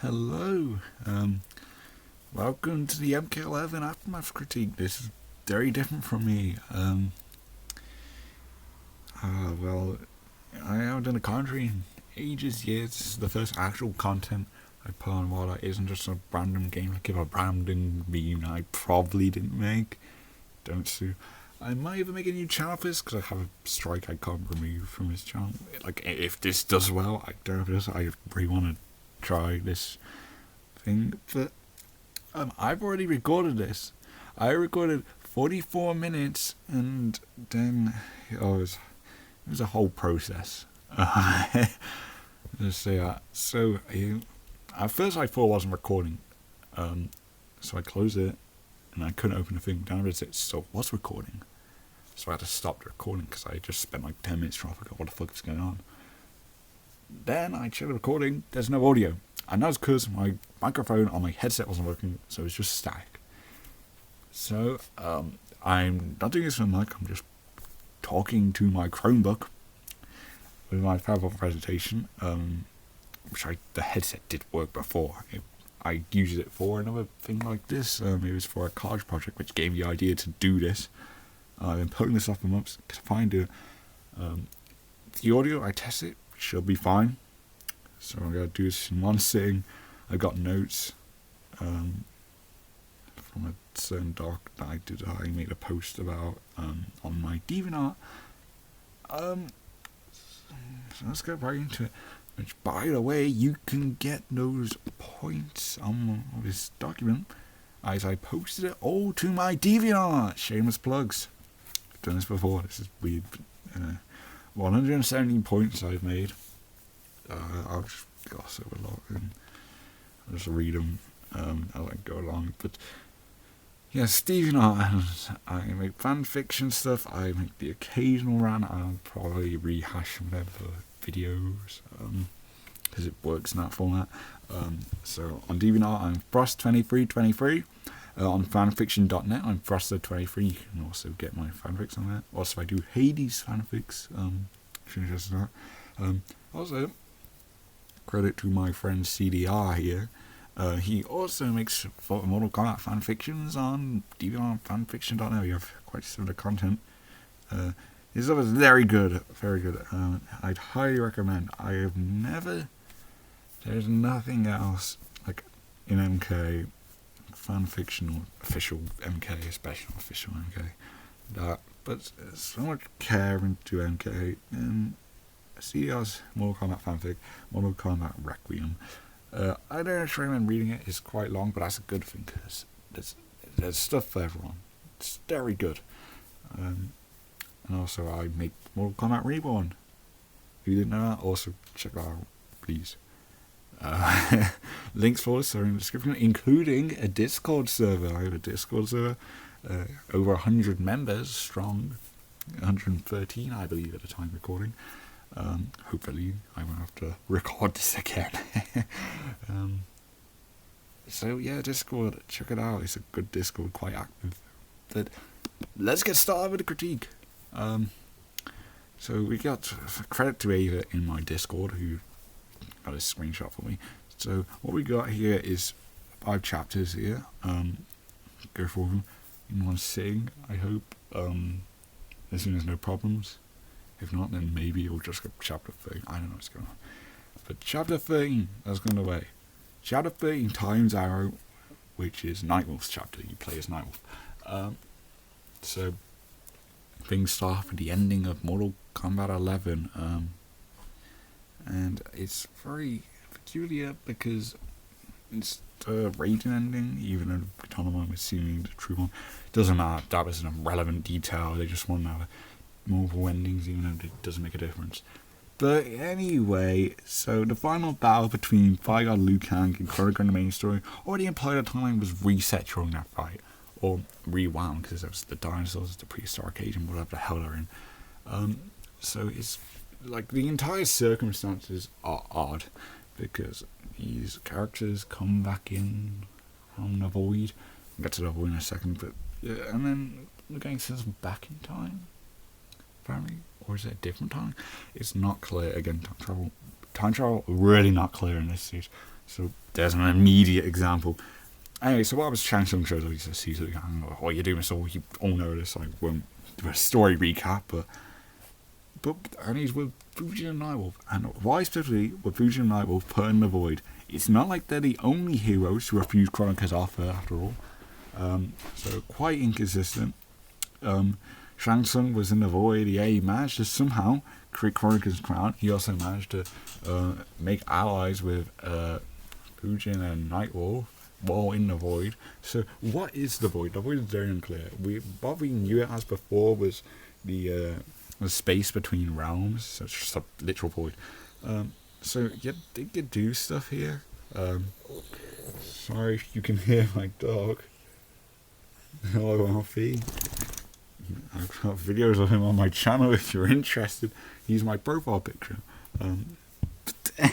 Hello. Welcome to the MK11 Aftermath Critique. This is very different from me. Well, I haven't done a commentary in ages. Yeah, this is the first actual content I put on while that isn't just a random game, like a random meme I probably didn't make. Don't sue. I might even make a new channel for this because I have a strike I can't remove from this channel. Like, if this does well, I don't know if it does. I really want to try this thing, but I've already recorded this. I recorded 44 minutes, and then it was a whole process. Let's say that. So at first I thought I wasn't recording, so I closed it, and I couldn't open the thing. Then it still was recording, so I had to stop the recording because I just spent like 10 minutes trying to figure out what the fuck was going on. Then I checked the recording, there's no audio. And that was because my microphone on my headset wasn't working, so it was just static. So, I'm not doing this on mic, I'm just talking to my Chromebook with my PowerPoint presentation, which the headset did work before. I used it for another thing like this. It was for a college project, which gave me the idea to do this. I've been putting this up for months to find it. The audio, I tested it. Should be fine. So I'm going to do this in one sitting. I got notes from a certain doc that I made a post about on my DeviantArt. So let's get right into it. Which, by the way, you can get those points on this document as I posted it all to my DeviantArt. Shameless plugs. I've done this before. This is weird. 117 points I've made. I'll just gloss over a lot and I'll just read them as I go along. But yeah, DeviantArt, I make fan fiction stuff. I make the occasional rant. I'll probably rehash some of them for videos because it works in that format. So on DeviantArt, I'm Frost2323. On fanfiction.net, I'm Froster23. You can also get my fanfics on there. Also, I do Hades fanfics. If you're interested in that. Also, credit to my friend CDR here. He also makes Mortal Kombat fanfictions on DeviantArt fanfiction.net. We have quite similar content. His stuff is very good, very good. I'd highly recommend. There's nothing else like in MK. Fanfiction or official MK, especially official MK, but so much care into MK. CDR's Mortal Kombat fanfic, Mortal Kombat Requiem. I don't actually recommend reading it. It's quite long, but that's a good thing because there's stuff for everyone. It's very good. And also, I make Mortal Kombat Reborn. If you didn't know that, also check that out, please. Links for this are in the description, including a Discord server. I have a Discord server, over 100 members strong, 113 I believe at the time recording. Hopefully I won't have to record this again. So yeah, Discord, check it out. It's a good Discord, quite active. But let's get started with the critique. So we got credit to Ava in my Discord who got a screenshot for me. So what we got here is 5 chapters here. Go for them in one sitting, I hope. As soon as no problems. If not, then maybe we'll just go chapter 13. I don't know what's going on. But chapter 13, that's gone away. Chapter 13, Time's Arrow, which is Nightwolf's chapter. You play as Nightwolf. So things start with the ending of Mortal Kombat 11. And it's very peculiar because it's the Raiden ending, even though the Katana one was seemingly the true one. It doesn't matter, that was an irrelevant detail. They just want to have multiple endings, even though it doesn't make a difference. But anyway, so the final battle between Fire God Liu Kang and Kronika in the main story already implied a time was reset during that fight, or rewound, because it was the dinosaurs, the prehistoric age, and whatever the hell they're in. So it's like the entire circumstances are odd because these characters come back in from the void. I'll get to the void in a second, but yeah, and then the game says back in time, apparently, or is it a different time? It's not clear. Again, time travel really not clear in this series. So there's an immediate example. Anyway, so what was Shang Tsung shows? He sees the gang. What are you doing? So you all know this. I won't do a story recap, but and he's with Fujin and Nightwolf. And why specifically with Fujin and Nightwolf put in the void? It's not like they're the only heroes to refuse Kronika's offer, after all. So quite inconsistent. Shang Tsung was in the void. Yeah, he managed to somehow create Kronika's crown. He also managed to make allies with Fujin and Nightwolf while in the void. So what is the void? The void is very unclear. What we knew it as before was the space between realms. So it's just a literal void. So yeah, they could do stuff here. Sorry if you can hear my dog. Hello, Alfie. I've got videos of him on my channel if you're interested. He's my profile picture.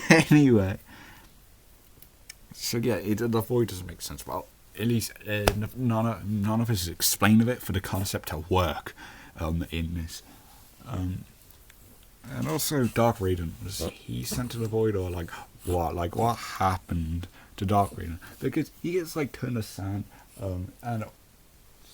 Anyway. So yeah, the void doesn't make sense. Well, at least none of us explained of it for the concept to work in this. And also Dark Raiden, was he sent to the void, or like what happened to Dark Raiden? Because he gets like turned to sand, and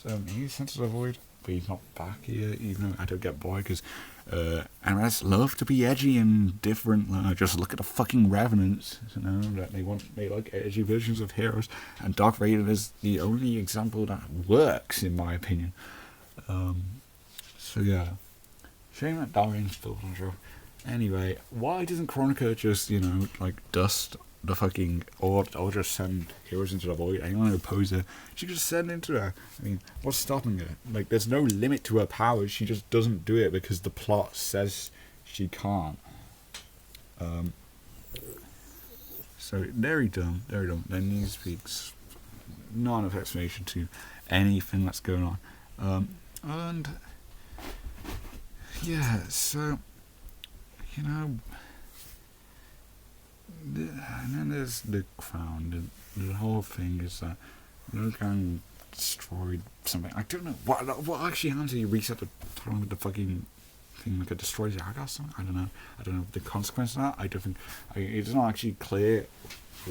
so he's sent to the void, but he's not back here. Even though I don't get why, because MRS love to be edgy and different. Just look at the fucking Revenants, you know, that they like edgy versions of heroes, and Dark Raiden is the only example that works in my opinion. So yeah. Shame that Darian's still on the show. Anyway, why doesn't Kronika just, you know, like dust the fucking, or just send heroes into the void? Anyone who opposes her, she could just send into her. I mean, what's stopping her? Like, there's no limit to her powers. She just doesn't do it because the plot says she can't. So very dumb. There needs to be not enough explanation to anything that's going on. And yeah, so, you know, and then there's the crown. The whole thing is that Liu Kang destroyed something. I don't know what actually happens if you reset the time with the fucking thing, like it destroys the Argos something. I don't know the consequence of that. I don't think it's not actually clear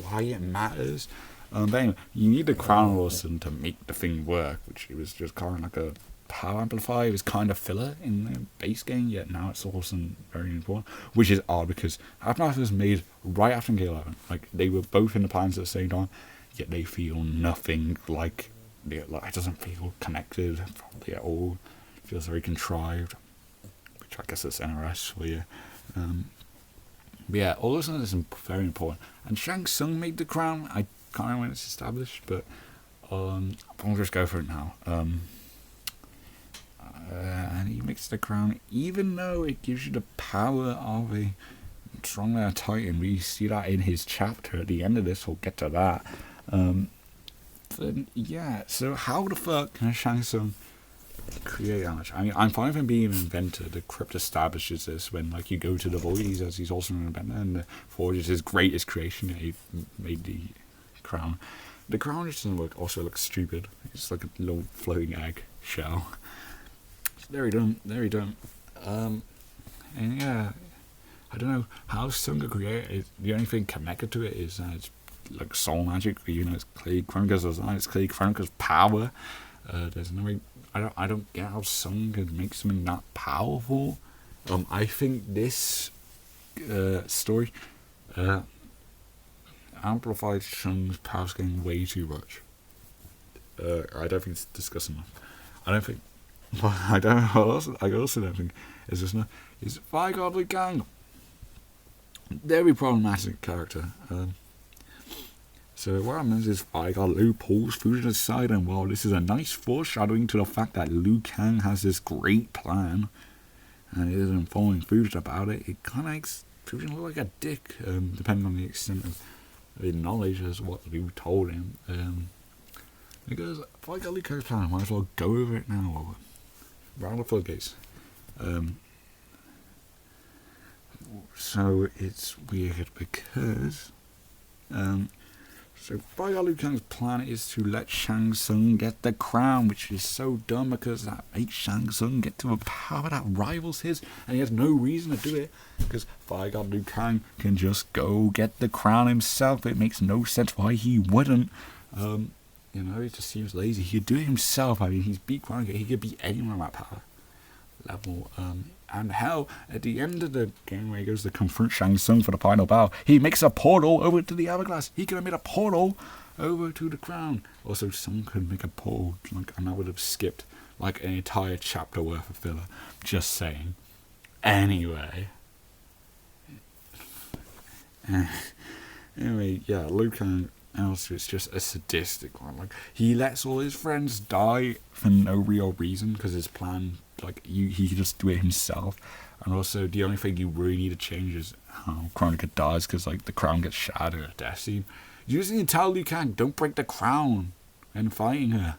why it matters. But anyway, you need the crown Lawson to make the thing work, which it was just kind of like a power amplifier. It was kind of filler in the base game, yet now it's also very important, which is odd because Aftermath was made right after K11. Like, they were both in the plans at the same time, yet they feel nothing like it doesn't feel connected probably at all. It feels very contrived, which I guess is NRS for you. But yeah, all of this is very important. And Shang Tsung made the crown. I can't remember when it's established, but I'll just go for it now. And he makes the crown, even though it gives you the power of a strong Titan. We see that in his chapter at the end of this. We'll get to that. Then yeah, so how the fuck can Shang Tsung create that much? I mean, I'm fine with him being an inventor. The crypt establishes this when, like, you go to the void. He says he's also an inventor, and the forge is his greatest creation. He made the crown. The crown just doesn't work. Also, looks stupid. It's like a little floating egg shell. Very dumb. And yeah, I don't know how Tsung could create it. The only thing connected to it is that it's like soul magic. You know, it's clearly Kronika's design. It's clearly Kronika's power. There's no way. I don't get how Tsung could make something that powerful. I think this story amplified Tsung's power scaling way too much. I don't think it's discussed enough. I don't think. But I also don't think it's just enough. Is Fire God Liu Kang? Very problematic character. So what happens is Fire God Liu pulls Fujin aside, and while this is a nice foreshadowing to the fact that Liu Kang has this great plan, and he is informing Fujin about it, it kind of makes Fujin look like a dick, depending on the extent of his knowledge as what Liu told him. Because if I got Liu Kang's plan, I might as well go over it now. Round the floodgates. So it's weird because So Fire Liu Kang's plan is to let Shang Tsung get the crown, which is so dumb because that makes Shang Tsung get to a power that rivals his, and he has no reason to do it because Fire God Liu Kang can just go get the crown himself. It makes no sense why he wouldn't. You know, it just seems lazy. He could do it himself. I mean, he's beat Crown. He could beat anyone at that power level. And hell, at the end of the game where he goes to confront Shang Tsung for the final battle, he makes a portal over to the Hourglass. He could have made a portal over to the crown. Also, someone could make a portal, and I would have skipped like an entire chapter worth of filler. Just saying. Anyway. Anyway, yeah, Liu Kang. Also, it's just a sadistic one. Like, he lets all his friends die for no real reason because his plan, like, he could just do it himself. And also, the only thing you really need to change is how Kronika dies because, like, the crown gets shattered at a death scene. You just need to tell Liu Kang, don't break the crown when fighting her.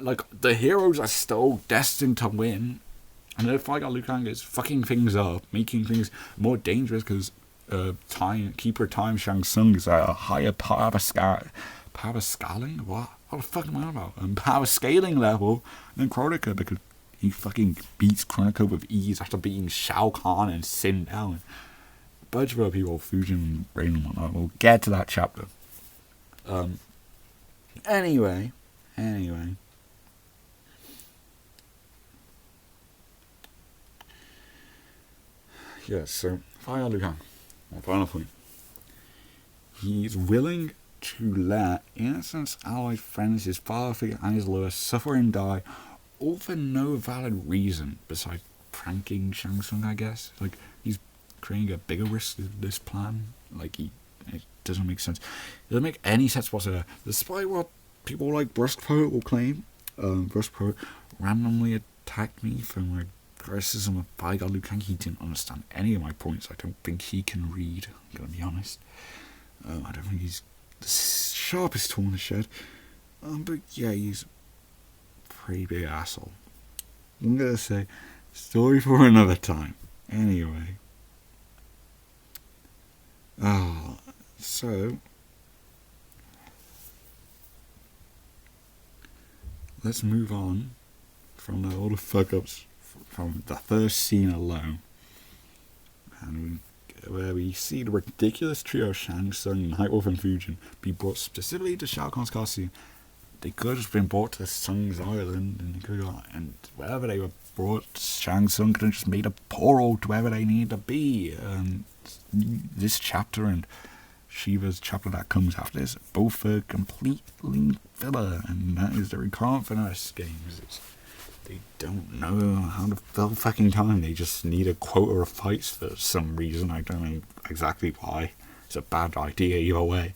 Like, the heroes are still destined to win. And the fight Liu Kang is fucking things up, making things more dangerous because Keeper Time Shang Tsung is at a higher power scaling? What the fuck am I on about? Power scaling level than Kronika because he fucking beats Kronika with ease after beating Shao Kahn and Sin Dao and a bunch of other people, Fujin, Rain and whatnot. We'll get to that chapter. Anyway. Yeah, so Fire Liu Kang. My final point. He's willing to let innocent allied friends, his father figure and his lover, suffer and die, all for no valid reason besides pranking Shang Tsung, I guess. Like, he's creating a bigger risk with this plan. Like, it doesn't make sense. It doesn't make any sense whatsoever. Despite what people like Bruskpoet will claim, Bruskpoet randomly attacked me for my criticism of Fire God Liu Kang. He didn't understand any of my points. I don't think he can read, I'm gonna be honest. I don't think he's the sharpest tool in the shed. But yeah, he's a pretty big asshole. I'm gonna say, story for another time. Anyway. So let's move on from all the fuck-ups from the first scene alone, and where we see the ridiculous trio of Shang Tsung, Nightwolf and Fujin be brought specifically to Shao Kahn's castle. They could have been brought to Tsung's island, and wherever they were brought, Shang Tsung could have just made a portal to wherever they needed to be. This chapter and Shiva's chapter that comes after this both are completely filler, and that is the recurrent finesse games. They don't know how to fill fucking time. They just need a quota of fights for some reason. I don't know exactly why. It's a bad idea either way.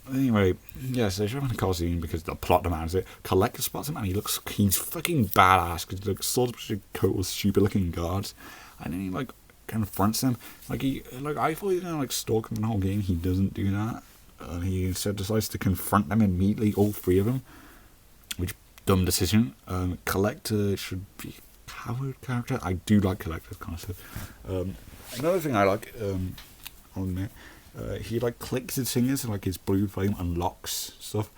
Anyway, yes, they show him in the Coliseum because the plot demands it. Collector spots him and he's fucking badass because he looks sort of coat with stupid looking guards. And then he confronts them. I thought he was gonna stalk them the whole game. He doesn't do that. He instead decides to confront them immediately, all three of them. Which dumb decision. Collector should be a coward character. I do like Collector's concept. Another thing I like, he clicks his fingers and his blue flame unlocks stuff.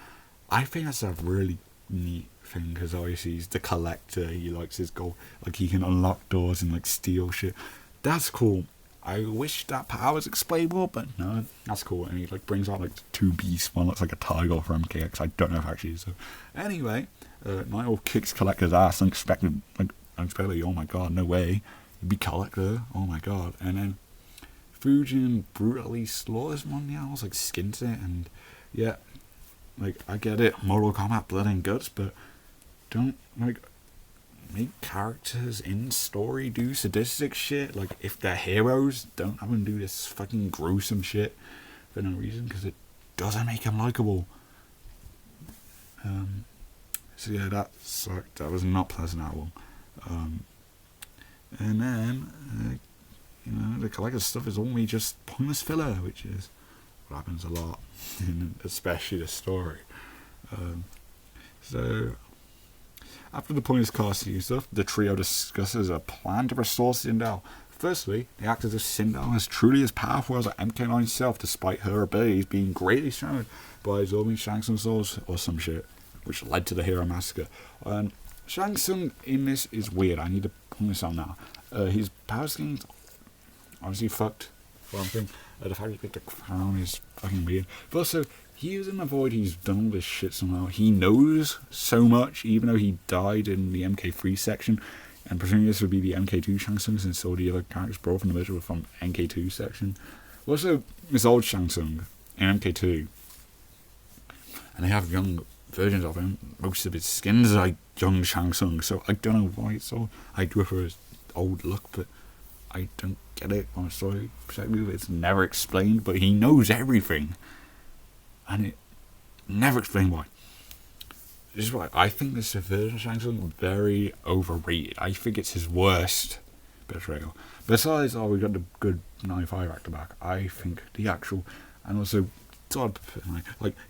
I think that's a really neat thing because obviously he's the Collector. He likes his gold. He can unlock doors and steal shit. That's cool. I wish that power was explainable, but no, that's cool. And he brings out two beasts. One looks like a tiger from MKX. I don't know if actually is so. Anyway, Nightwolf kicks Collector's ass unexpectedly. Oh my god, no way. He'd be Collector. Oh my god. And then Fujin brutally slaughters one of the owls, skins it, and yeah, I get it, Mortal Kombat, blood and guts, but don't make characters in story do sadistic shit. If they're heroes, don't have them do this fucking gruesome shit for no reason, because it doesn't make them likable. So yeah, that sucked. That was not pleasant at all. And then the Collector stuff is only just pointless filler, which is what happens a lot, especially the story. So after the pointless casting stuff, the trio discusses a plan to restore Sin Dao. Firstly, the actress of Sindel is truly as powerful as MK9 itself, despite her abilities being greatly surrounded by absorbing Shang Tsung's souls or some shit, which led to the hero massacre. Shang Tsung in this is weird. I need to point this out now. His power scheme's obviously fucked. For one thing, the fact he picked a crown is fucking weird. But also, he was in the void. He's done all this shit somehow. He knows so much, even though he died in the MK3 section. And presumably this would be the MK2 Shang Tsung, since all the other characters brought from the middle were from MK2 section. Also, this old Shang Tsung in MK2, and they have young versions of him. Most of his skin is like young Shang Tsung, so I don't know why it's so. I do it for his old look, but I don't get it on a story perspective. It's never explained, but he knows everything, and it never explained why. This is why I think this version of Shang Tsung very overrated. I think it's his worst betrayal. Besides, we got the good 95 actor back. I think the actual, and also,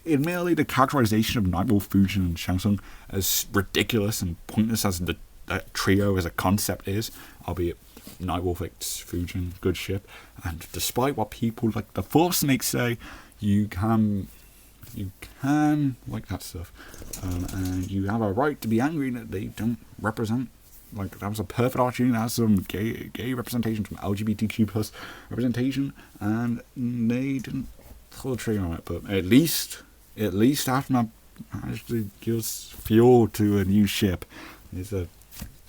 admittedly, the characterization of Nightwolf, Fujin, and Shang Tsung as ridiculous and pointless as the trio as a concept is, albeit Nightwolf X Fujin, good ship, and despite what people like the Force Snakes say, you can like that stuff, and you have a right to be angry that they don't represent. Like, that was a perfect opportunity to have some gay representation, some LGBTQ plus representation, and they didn't pull the trigger on it. But at least Aftermath actually gives fuel to a new ship. It's a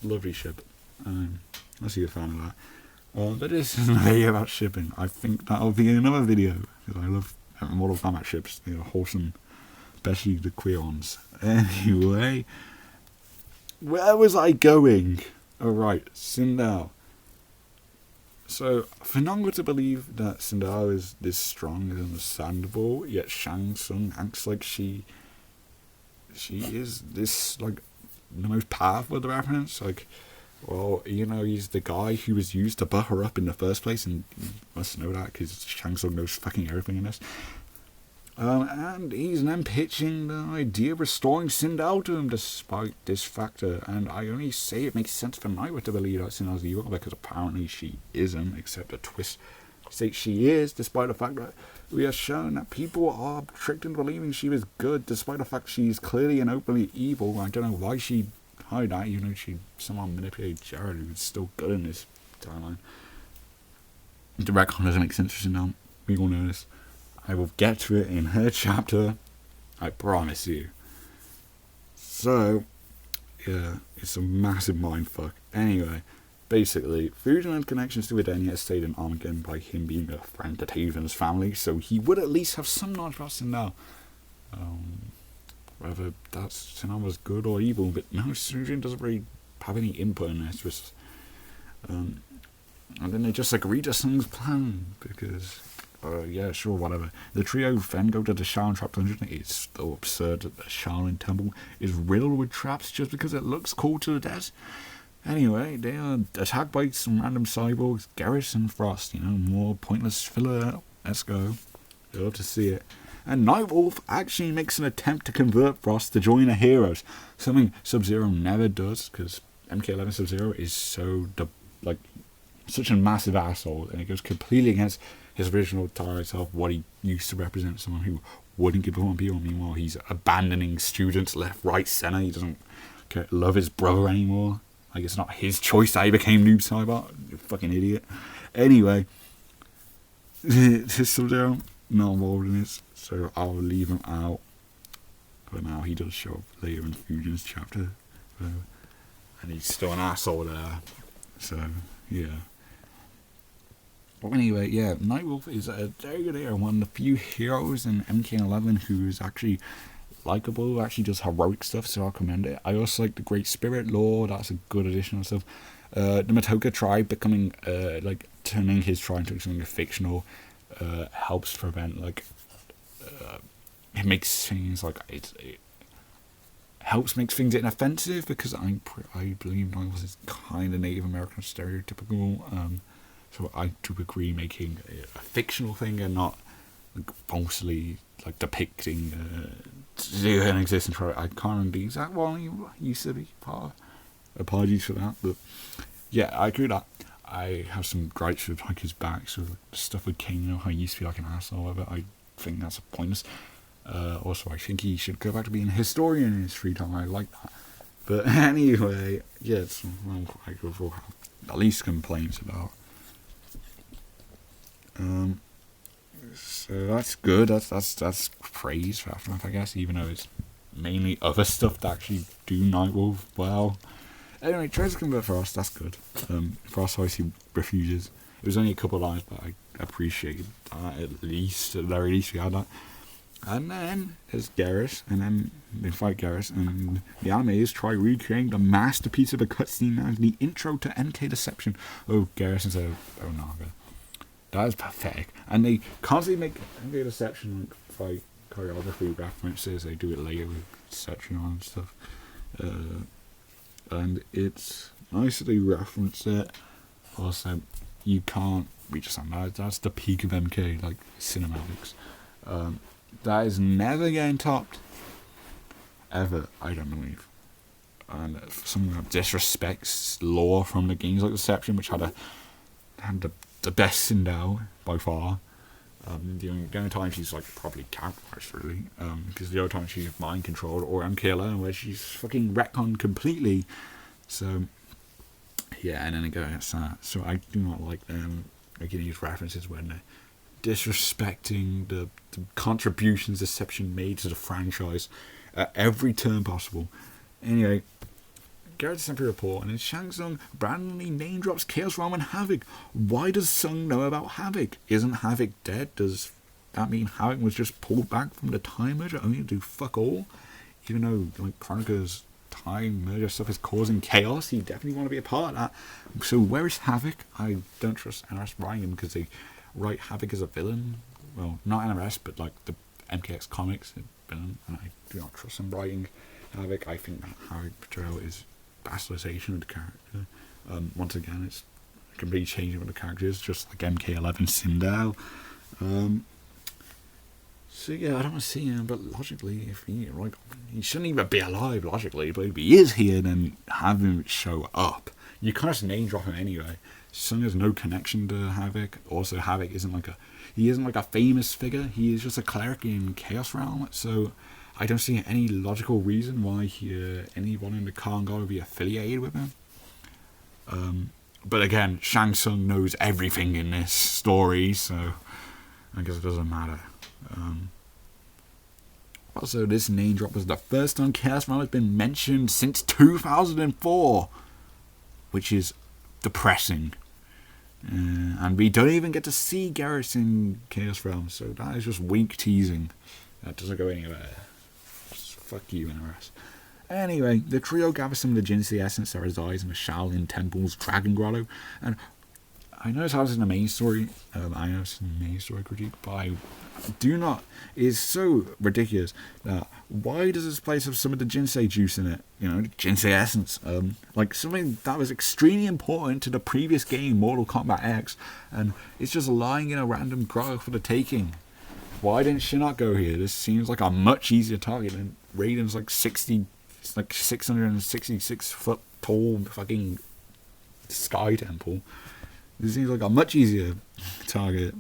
lovely ship. I'll see a fan of that. But this is a video about shipping. I think that'll be another video, because I love Mortal Kombat ships. They're wholesome, especially the queer ones. Anyway, where was I going? Alright, Sindel. So, for Nongo to believe that Sindel is this strong is understandable, yet Shang Tsung acts like she is this, like, the most powerful of the reference. Like, well, he's the guy who was used to butt her up in the first place, and you must know that because Shang Tsung knows fucking everything in this. And he's then pitching the idea of restoring Sindel to him despite this factor. And I only say it makes sense for Nightwolf to believe that Sindel's evil, because apparently she isn't, except a twist states she is, despite the fact that we are shown that people are tricked into believing she was good, despite the fact she's clearly and openly evil. I don't know why she'd hide that, she somehow manipulated Jared, who's still good in this timeline. The retcon doesn't make sense for Sindel. We all know this. I will get to it in her chapter, I promise you. So, yeah, it's a massive mindfuck. Anyway, basically, Fujin had connections to Edenia stayed in Armageddon by him being a friend to Taven's family, so he would at least have some knowledge about Sindel. Whether that's Sindel was good or evil, but no, Fujin doesn't really have any input in this. Just, and then they just agree to Sung's plan, because... yeah, sure, whatever. The trio then go to the Shaolin Trap Dungeon. It's still absurd that the Shaolin Temple is riddled with traps just because it looks cool to the dead. Anyway, they are attacked by some random cyborgs, Garrus and Frost. More pointless filler. Let's go. You'll love to see it. And Nightwolf actually makes an attempt to convert Frost to join the heroes. Something Sub-Zero never does, because MK11 Sub-Zero is such a massive asshole, and it goes completely against his original title of what he used to represent, someone who wouldn't give up on people. Meanwhile, he's abandoning students left, right, centre. He doesn't love his brother anymore. Like, it's not his choice that he became Noob Saibot. You fucking idiot. Anyway, this Sub-Zero not involved in this, so I'll leave him out. But now he does show up later in Fujin's chapter. And he's still an asshole there. So, yeah. But anyway, yeah, Nightwolf is a very good hero, one of the few heroes in MK11 who is actually likable, who actually does heroic stuff, so I'll commend it. I also like the Great Spirit lore, that's a good addition and stuff. The Matoka tribe becoming, turning his tribe into something fictional, helps prevent, it makes things, it helps make things inoffensive, because I believe Nightwolf is kind of Native American stereotypical, so I do agree making a fictional thing and not falsely depicting an existing tribe. I can't remember the exact one he used to be part of. Apologies for that, but yeah, I agree with that. I have some gripes with like his back, so stuff with King, you know, how he used to be like an asshole of it. I think that's pointless. Also, I think he should go back to being a historian in his free time. I like that. But anyway, yeah, it's well, I will have at least complaints about. So that's good. That's praise for Aftermath, I guess, even though it's mainly other stuff that actually do Nightwolf well. Anyway, tries to convert Frost, that's good. Frost obviously refuses. It was only a couple of lines, but I appreciated that at least. At the very least, we had that. And then there's Garrus, and then they fight Garrus, and the animators try recreating the masterpiece of a cutscene as the intro to NK Deception. Oh, Garrus instead of Onaga. That is pathetic. And they constantly make NK Deception fight choreography references. They do it later with Deception and stuff. And it's nice that they reference it. Also, you can't reach a sound. That's the peak of MK, like cinematics. That is never getting topped. Ever, I don't believe. And something that disrespects lore from the games like Deception, which had the best Sindel by far. The only time she's like probably characterized really, because the other time she's mind controlled, or MKLN where she's fucking retconned completely. So yeah, and then it goes that. So I do not like them making these references when they're disrespecting the contributions Deception made to the franchise at every turn possible. Anyway, Garrett's Sentry Report, and then Shang Tsung randomly name drops Chaos Realm and Havoc. Why does Tsung know about Havoc? Isn't Havoc dead? Does that mean Havoc was just pulled back from the time merger only to do fuck all? Even though like Chronica's time merger stuff is causing chaos, he definitely want to be a part of that. So where is Havoc? I don't trust NRS writing him because they write Havoc as a villain. Well, not NRS, but like the MKX comics villain, and I do not trust him writing Havoc. I think that Havoc portrayal is bastardization of the character. Once again, it's a complete change of the character is, just like MK11 Sindel. So yeah, I don't see him, but logically, if he shouldn't even be alive logically, but if he is here, then have him show up. You can't just name drop him anyway. Tsung has no connection to Havoc. Also, Havoc isn't like a famous figure. He is just a cleric in Chaos Realm. So I don't see any logical reason why anyone in the Khan God would be affiliated with him. But again, Shang Tsung knows everything in this story, so I guess it doesn't matter. Also, this name drop was the first time Chaos Realm has been mentioned since 2004, which is depressing. And we don't even get to see Garrus in Chaos Realm, so that is just weak teasing. That doesn't go anywhere. Fuck you, NRS. Anyway, the trio gather some of the Jinsei essence that resides in the Shaolin Temple's Dragon Grotto, and I know how it's in the main story. I know it's in the main story critique, but I do not. It's so ridiculous. Why does this place have some of the Jinsei juice in it? You know, the Jinsei essence. Like something that was extremely important to the previous game, Mortal Kombat X, and it's just lying in a random grotto for the taking. Why didn't Shinnok go here? This seems like a much easier target than Raiden's like 666 foot tall fucking sky temple. This seems like a much easier target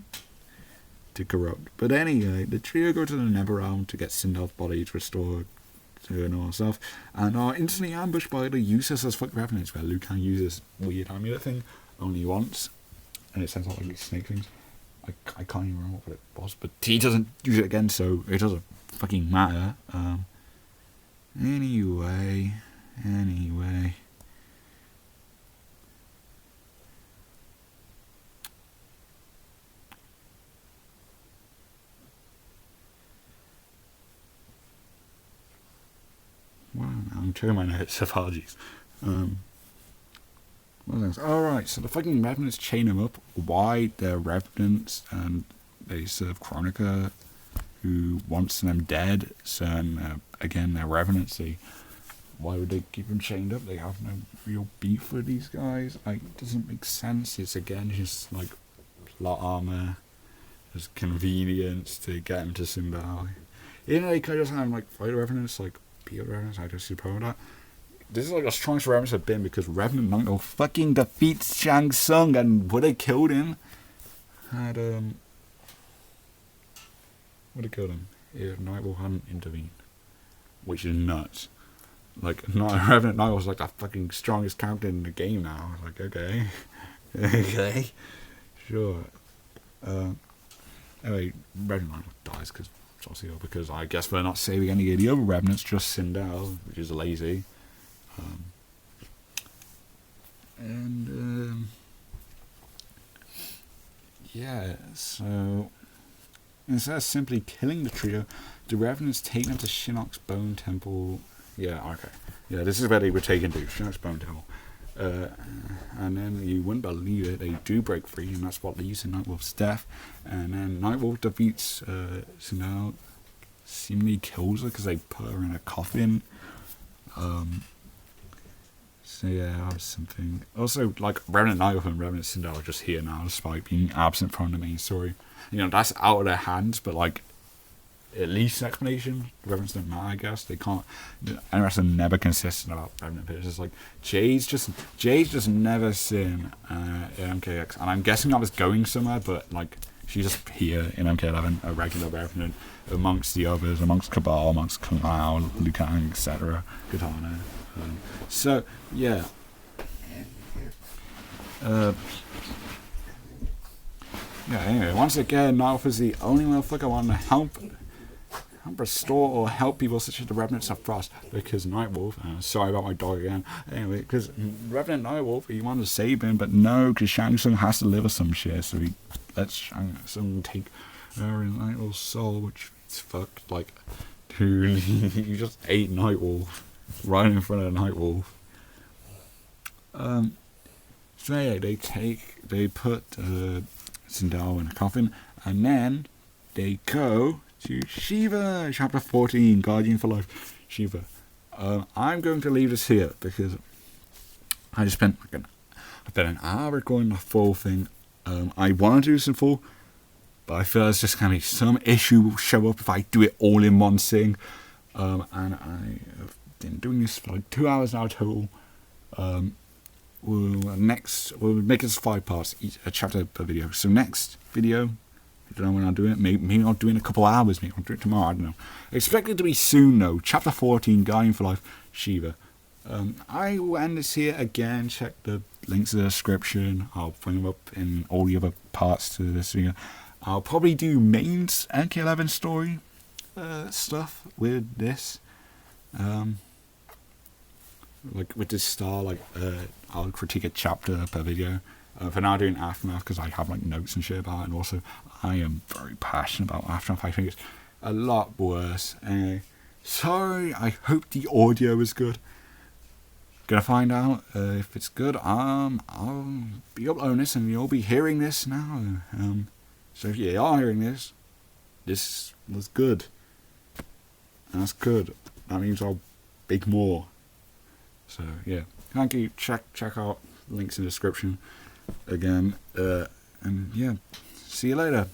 to corrupt. But anyway, the trio go to the Nether Realm to get Sindel's body restored to her normal self, and are instantly ambushed by the useless as fuck revenants, where Liu Kang uses weird amulet thing only once, and it sends out like these snake things. I can't even remember what it was, but he doesn't use it again, so it doesn't fucking matter. Anyway. Well, I'm checking my notes, apologies. Alright, so the fucking Revenants chain them up. Why they're Revenants, and they serve Chronica, who wants them dead. So, again, they're Revenants. Why would they keep them chained up? They have no real beef with these guys. It doesn't make sense. It's again just like plot armor, just convenience to get them to Simbali. You know, they could just have like fight Revenants, like be Revenants. I don't see the problem with that. this is like the strongest Revenants have been because Revenant Nightwolf fucking defeats Shang Tsung and would have killed him. Would have killed him if Nightwolf hadn't intervened. Which is nuts. Like, Revenant Nightwolf's like the fucking strongest character in the game now. Like, okay. Okay. Sure. Anyway, Revenant Nightwolf dies because I guess we're not saving any of the other Revenants, just Sindel, which is lazy. Yeah, so instead of simply killing the trio, the Revenants take them to Shinnok's Bone Temple. Yeah, okay. Yeah, this is where they were taken to, Shinnok's Bone Temple. And then you wouldn't believe it, they do break free, and that's what leads to Nightwolf's death. And then Nightwolf defeats Sindel, seemingly kills her because they put her in a coffin. So yeah, that was something. Also, like, Revenant Nightwolf and Revenant Sindel are just here now, despite being absent from the main story. You know, that's out of their hands, but like, at least explanation. The Revenants don't matter, I guess. They can't. And the rest are never consistent about Revenant. It's just like Jade's just never seen in MKX, and I'm guessing that was going somewhere, but like, she's just here in MK11, a regular Revenant amongst the others, amongst Cabal, amongst Kamau, Liu Kang, etc. Katana. So yeah. Yeah, anyway, once again, Nightwolf is the only motherfucker I want to help restore or help people such as the Revenants of Frost, because Nightwolf, sorry about my dog again, anyway, because Revenant Nightwolf, he wanted to save him, but no, because Shang Tsung has to live with some shit, so he lets Shang Tsung take Nightwolf's soul, which is fucked. Like, dude, you just ate Nightwolf right in front of Nightwolf. So yeah, they put Sindel in a coffin, and then they go to Shiva, chapter 14, Guardian for Life, Shiva. I'm going to leave this here because I just spent an hour recording the full thing. I want to do this in full, but I feel there's just going to be some issue will show up if I do it all in one sitting. And I have been doing this for like 2 hours now total. We'll make this 5 parts, each a chapter per video. So next video, I don't know when I'll do it. Maybe I'll do it in a couple of hours. Maybe I'll do it tomorrow. I don't know. Expect it to be soon though. Chapter 14, Guardian for Life, Shiva. I will end this here again. Check the links in the description. I'll bring them up in all the other parts to this video. I'll probably do mains MK11 story stuff with this. Like with this star, like I'll critique a chapter per video. For now, doing Aftermath because I have like notes and shit about it, and also I am very passionate about Aftermath. I think it's a lot worse. Anyway, sorry. I hope the audio is good. Gonna find out if it's good. I'll be uploading this, and you'll be hearing this now. So if you are hearing this, this was good. That's good. That means I'll make more. So yeah, thank you. Check out links in the description again, and yeah, see you later.